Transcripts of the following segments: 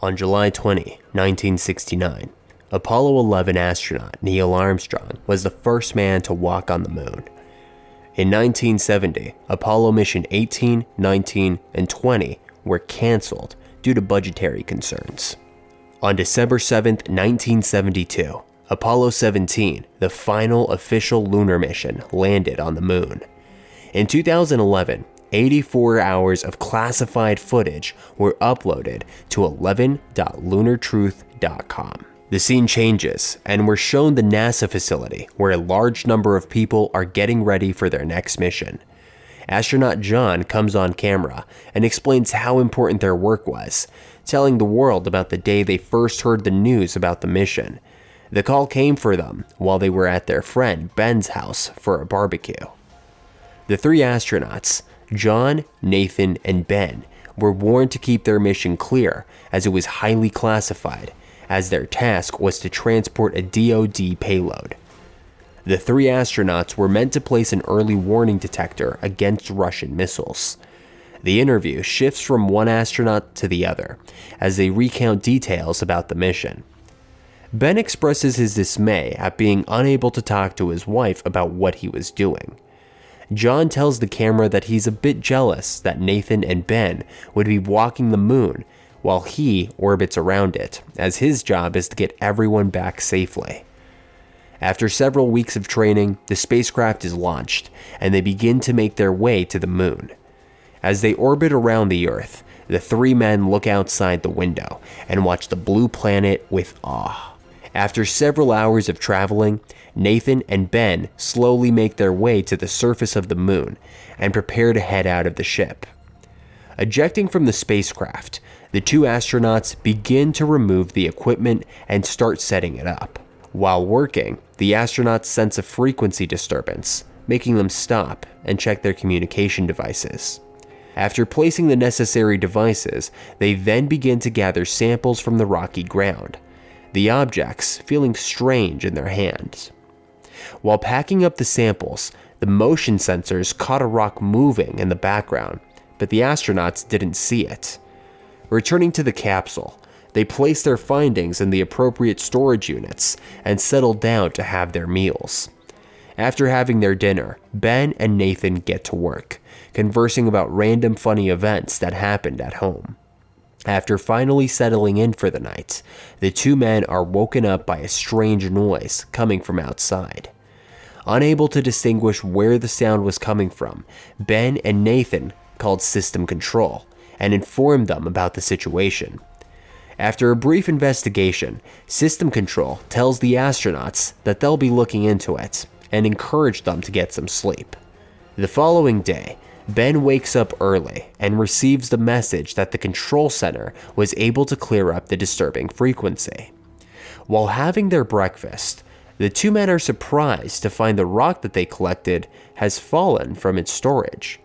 On July 20, 1969, Apollo 11 astronaut Neil Armstrong was the first man to walk on the moon. In 1970, Apollo Mission 18, 19, and 20 were canceled due to budgetary concerns. On December 7, 1972, Apollo 17, the final official lunar mission, landed on the moon. In 2011, 84 hours of classified footage were uploaded to 11.lunartruth.com. The scene changes, and we're shown the NASA facility where a large number of people are getting ready for their next mission. Astronaut John comes on camera and explains how important their work was, telling the world about the day they first heard the news about the mission. The call came for them while they were at their friend Ben's house for a barbecue. The three astronauts, John, Nathan, and Ben, were warned to keep their mission clear as it was highly classified, as their task was to transport a DoD payload. The three astronauts were meant to place an early warning detector against Russian missiles. The interview shifts from one astronaut to the other as they recount details about the mission. Ben expresses his dismay at being unable to talk to his wife about what he was doing. John tells the camera that he's a bit jealous that Nathan and Ben would be walking the moon while he orbits around it, as his job is to get everyone back safely. After several weeks of training, the spacecraft is launched, and they begin to make their way to the moon. As they orbit around the Earth, the three men look outside the window and watch the blue planet with awe. After several hours of traveling, Nathan and Ben slowly make their way to the surface of the moon and prepare to head out of the ship. Ejecting from the spacecraft, the two astronauts begin to remove the equipment and start setting it up. While working, the astronauts sense a frequency disturbance, making them stop and check their communication devices. After placing the necessary devices, they then begin to gather samples from the rocky ground, the objects feeling strange in their hands. While packing up the samples, the motion sensors caught a rock moving in the background, but the astronauts didn't see it. Returning to the capsule, they placed their findings in the appropriate storage units and settled down to have their meals. After having their dinner, Ben and Nathan get to work, conversing about random funny events that happened at home. After finally settling in for the night, the two men are woken up by a strange noise coming from outside. Unable to distinguish where the sound was coming from, Ben and Nathan called System Control and informed them about the situation. After a brief investigation, System Control tells the astronauts that they'll be looking into it and encourage them to get some sleep. The following day, Ben wakes up early and receives the message that the control center was able to clear up the disturbing frequency. While having their breakfast, the two men are surprised to find the rock that they collected has fallen from its storage.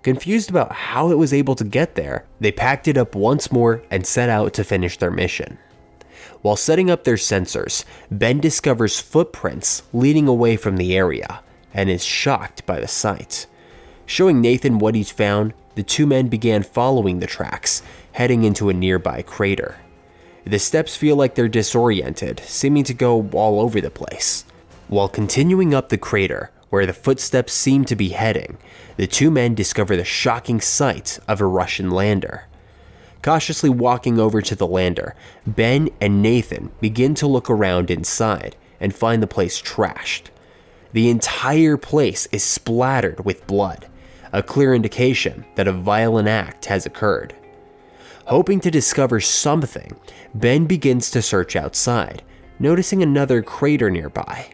Confused about how it was able to get there, they packed it up once more and set out to finish their mission. While setting up their sensors, Ben discovers footprints leading away from the area and is shocked by the sight. Showing Nathan what he's found, the two men began following the tracks, heading into a nearby crater. The steps feel like they're disoriented, seeming to go all over the place. While continuing up the crater, where the footsteps seem to be heading, the two men discover the shocking sight of a Russian lander. Cautiously walking over to the lander, Ben and Nathan begin to look around inside and find the place trashed. The entire place is splattered with blood, a clear indication that a violent act has occurred. Hoping to discover something, Ben begins to search outside, noticing another crater nearby.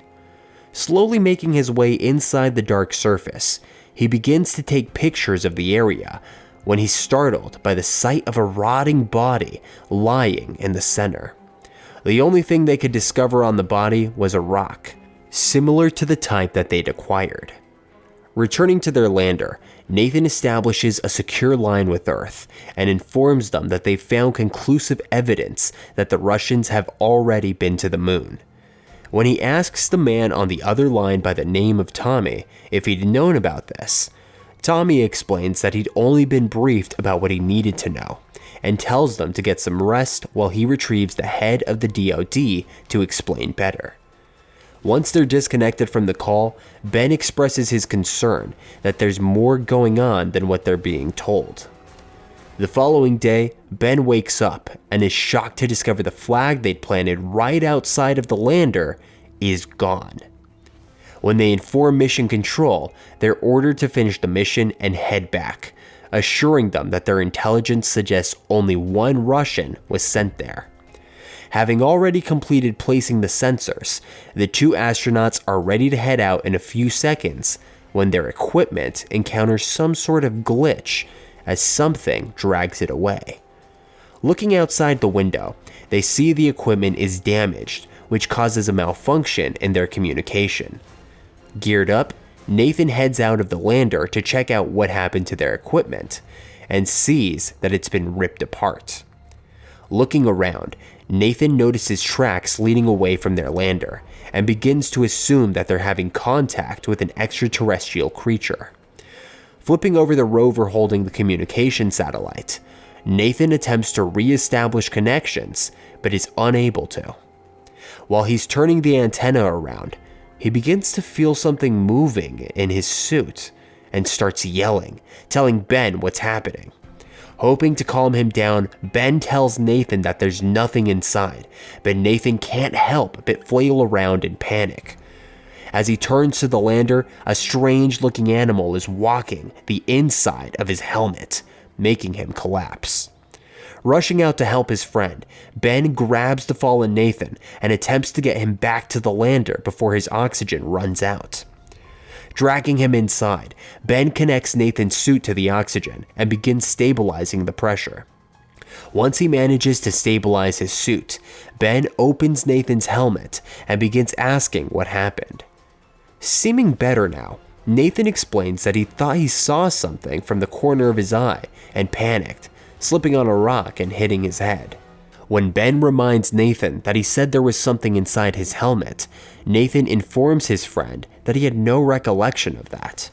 Slowly making his way inside the dark surface, he begins to take pictures of the area when he's startled by the sight of a rotting body lying in the center. The only thing they could discover on the body was a rock, similar to the type that they'd acquired. Returning to their lander, Nathan establishes a secure line with Earth and informs them that they've found conclusive evidence that the Russians have already been to the moon. When he asks the man on the other line by the name of Tommy if he'd known about this, Tommy explains that he'd only been briefed about what he needed to know, and tells them to get some rest while he retrieves the head of the DoD to explain better. Once they're disconnected from the call, Ben expresses his concern that there's more going on than what they're being told. The following day, Ben wakes up and is shocked to discover the flag they'd planted right outside of the lander is gone. When they inform Mission Control, they're ordered to finish the mission and head back, assuring them that their intelligence suggests only one Russian was sent there. Having already completed placing the sensors, the two astronauts are ready to head out in a few seconds when their equipment encounters some sort of glitch as something drags it away. Looking outside the window, they see the equipment is damaged, which causes a malfunction in their communication. Geared up, Nathan heads out of the lander to check out what happened to their equipment, and sees that it's been ripped apart. Looking around, Nathan notices tracks leading away from their lander, and begins to assume that they're having contact with an extraterrestrial creature. Flipping over the rover holding the communication satellite, Nathan attempts to re-establish connections, but is unable to. While he's turning the antenna around, he begins to feel something moving in his suit and starts yelling, telling Ben what's happening. Hoping to calm him down, Ben tells Nathan that there's nothing inside, but Nathan can't help but flail around in panic. As he turns to the lander, a strange-looking animal is walking the inside of his helmet, making him collapse. Rushing out to help his friend, Ben grabs the fallen Nathan and attempts to get him back to the lander before his oxygen runs out. Dragging him inside, Ben connects Nathan's suit to the oxygen and begins stabilizing the pressure. Once he manages to stabilize his suit, Ben opens Nathan's helmet and begins asking what happened. Seeming better now, Nathan explains that he thought he saw something from the corner of his eye and panicked, slipping on a rock and hitting his head. When Ben reminds Nathan that he said there was something inside his helmet, Nathan informs his friend that he had no recollection of that.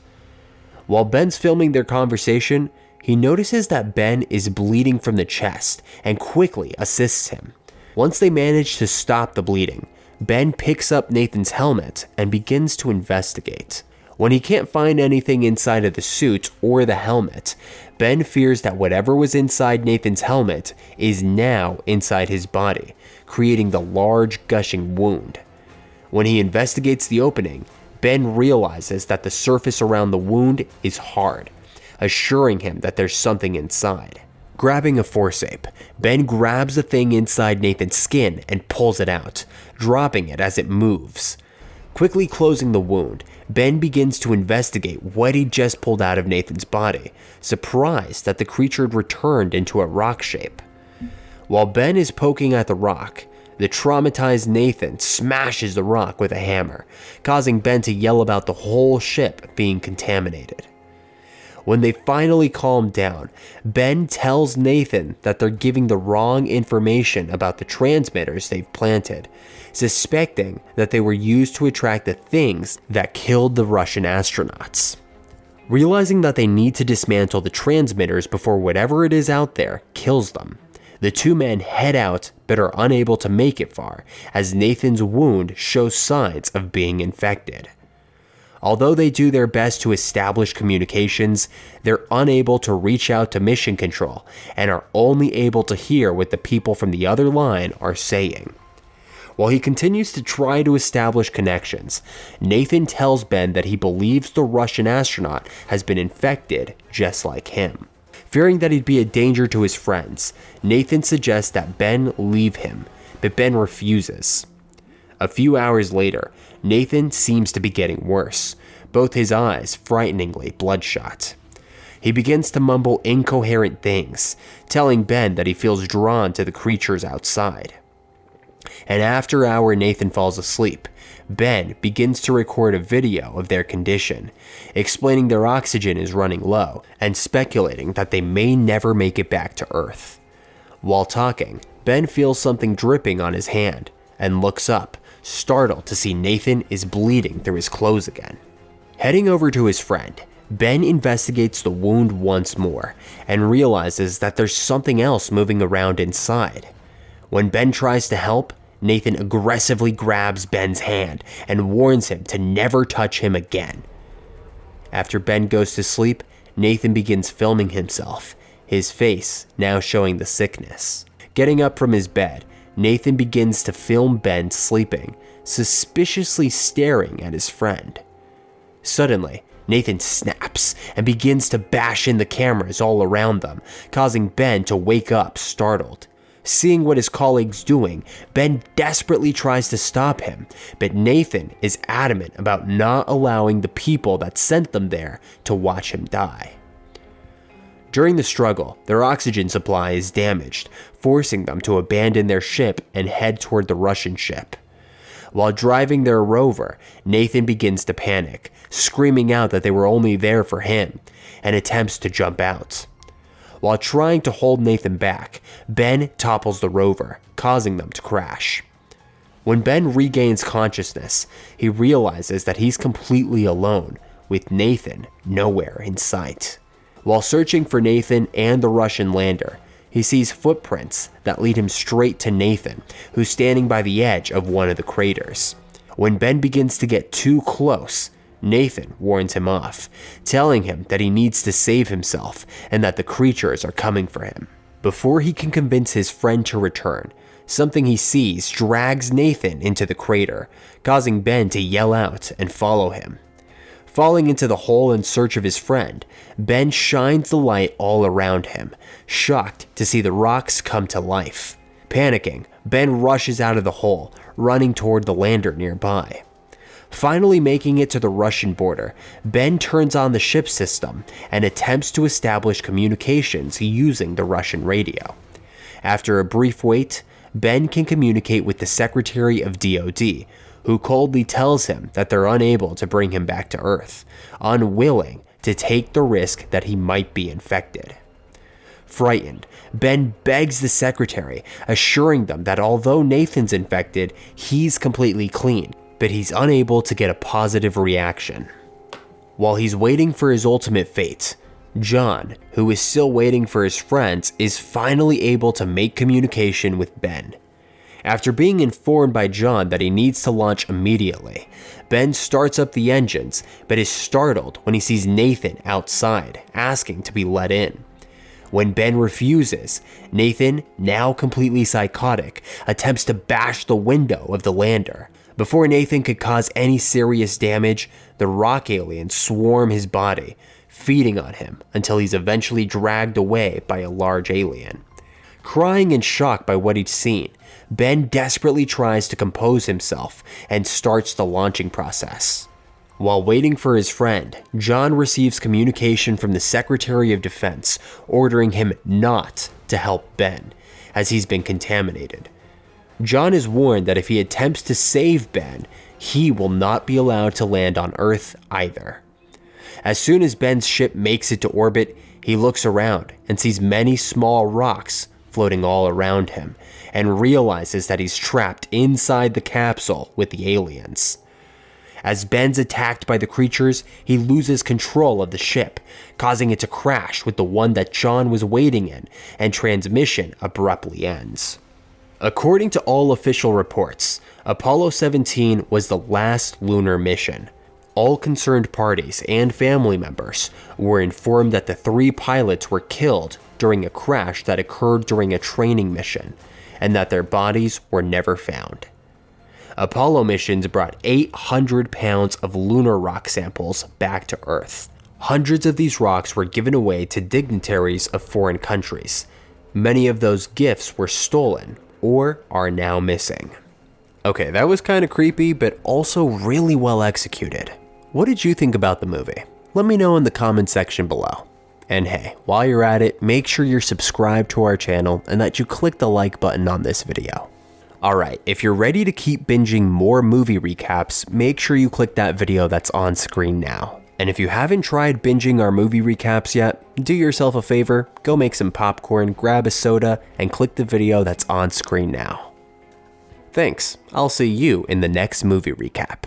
While Ben's filming their conversation, he notices that Ben is bleeding from the chest and quickly assists him. Once they manage to stop the bleeding, Ben picks up Nathan's helmet and begins to investigate. When he can't find anything inside of the suit or the helmet, Ben fears that whatever was inside Nathan's helmet is now inside his body, creating the large gushing wound. When he investigates the opening, Ben realizes that the surface around the wound is hard, assuring him that there's something inside. Grabbing a forceps, Ben grabs the thing inside Nathan's skin and pulls it out, dropping it as it moves. Quickly closing the wound, Ben begins to investigate what he'd just pulled out of Nathan's body, surprised that the creature had returned into a rock shape. While Ben is poking at the rock, the traumatized Nathan smashes the rock with a hammer, causing Ben to yell about the whole ship being contaminated. When they finally calm down, Ben tells Nathan that they're giving the wrong information about the transmitters they've planted, suspecting that they were used to attract the things that killed the Russian astronauts. Realizing that they need to dismantle the transmitters before whatever it is out there kills them, the two men head out but are unable to make it far, as Nathan's wound shows signs of being infected. Although they do their best to establish communications, they're unable to reach out to Mission Control and are only able to hear what the people from the other line are saying. While he continues to try to establish connections, Nathan tells Ben that he believes the Russian astronaut has been infected just like him. Fearing that he'd be a danger to his friends, Nathan suggests that Ben leave him, but Ben refuses. A few hours later, Nathan seems to be getting worse, both his eyes frighteningly bloodshot. He begins to mumble incoherent things, telling Ben that he feels drawn to the creatures outside. And after an hour Nathan falls asleep, Ben begins to record a video of their condition, explaining their oxygen is running low and speculating that they may never make it back to Earth. While talking, Ben feels something dripping on his hand and looks up, startled to see Nathan is bleeding through his clothes again. Heading over to his friend, Ben investigates the wound once more and realizes that there's something else moving around inside. When Ben tries to help, Nathan aggressively grabs Ben's hand and warns him to never touch him again. After Ben goes to sleep, Nathan begins filming himself, his face now showing the sickness. Getting up from his bed, Nathan begins to film Ben sleeping, suspiciously staring at his friend. Suddenly, Nathan snaps and begins to bash in the cameras all around them, causing Ben to wake up startled. Seeing what his colleague's doing, Ben desperately tries to stop him, but Nathan is adamant about not allowing the people that sent them there to watch him die. During the struggle, their oxygen supply is damaged, forcing them to abandon their ship and head toward the Russian ship. While driving their rover, Nathan begins to panic, screaming out that they were only there for him, and attempts to jump out. While trying to hold Nathan back, Ben topples the rover, causing them to crash. When Ben regains consciousness, he realizes that he's completely alone, with Nathan nowhere in sight. While searching for Nathan and the Russian lander, he sees footprints that lead him straight to Nathan, who's standing by the edge of one of the craters. When Ben begins to get too close, Nathan warns him off, telling him that he needs to save himself and that the creatures are coming for him. Before he can convince his friend to return, something he sees drags Nathan into the crater, causing Ben to yell out and follow him. Falling into the hole in search of his friend, Ben shines the light all around him, shocked to see the rocks come to life. Panicking, Ben rushes out of the hole, running toward the lander nearby. Finally making it to the Russian border, Ben turns on the ship system and attempts to establish communications using the Russian radio. After a brief wait, Ben can communicate with the Secretary of DoD, who coldly tells him that they're unable to bring him back to Earth, unwilling to take the risk that he might be infected. Frightened, Ben begs the secretary, assuring them that although Nathan's infected, he's completely clean, but he's unable to get a positive reaction. While he's waiting for his ultimate fate, John, who is still waiting for his friends, is finally able to make communication with Ben. After being informed by John that he needs to launch immediately, Ben starts up the engines, but is startled when he sees Nathan outside, asking to be let in. When Ben refuses, Nathan, now completely psychotic, attempts to bash the window of the lander. Before Nathan could cause any serious damage, the rock aliens swarm his body, feeding on him until he's eventually dragged away by a large alien. Crying in shock by what he'd seen, Ben desperately tries to compose himself and starts the launching process. While waiting for his friend, John receives communication from the Secretary of Defense ordering him not to help Ben, as he's been contaminated. John is warned that if he attempts to save Ben, he will not be allowed to land on Earth either. As soon as Ben's ship makes it to orbit, he looks around and sees many small rocks floating all around him, and realizes that he's trapped inside the capsule with the aliens. As Ben's attacked by the creatures, he loses control of the ship, causing it to crash with the one that John was waiting in, and transmission abruptly ends. According to all official reports, Apollo 17 was the last lunar mission. All concerned parties and family members were informed that the 3 pilots were killed during a crash that occurred during a training mission, and that their bodies were never found. Apollo missions brought 800 pounds of lunar rock samples back to Earth. Hundreds of these rocks were given away to dignitaries of foreign countries. Many of those gifts were stolen or are now missing. Okay, that was kind of creepy, but also really well executed. What did you think about the movie? Let me know in the comment section below. And hey, while you're at it, make sure you're subscribed to our channel and that you click the like button on this video. Alright, if you're ready to keep binging more movie recaps, make sure you click that video that's on screen now. And if you haven't tried binging our movie recaps yet, do yourself a favor, go make some popcorn, grab a soda, and click the video that's on screen now. Thanks, I'll see you in the next movie recap.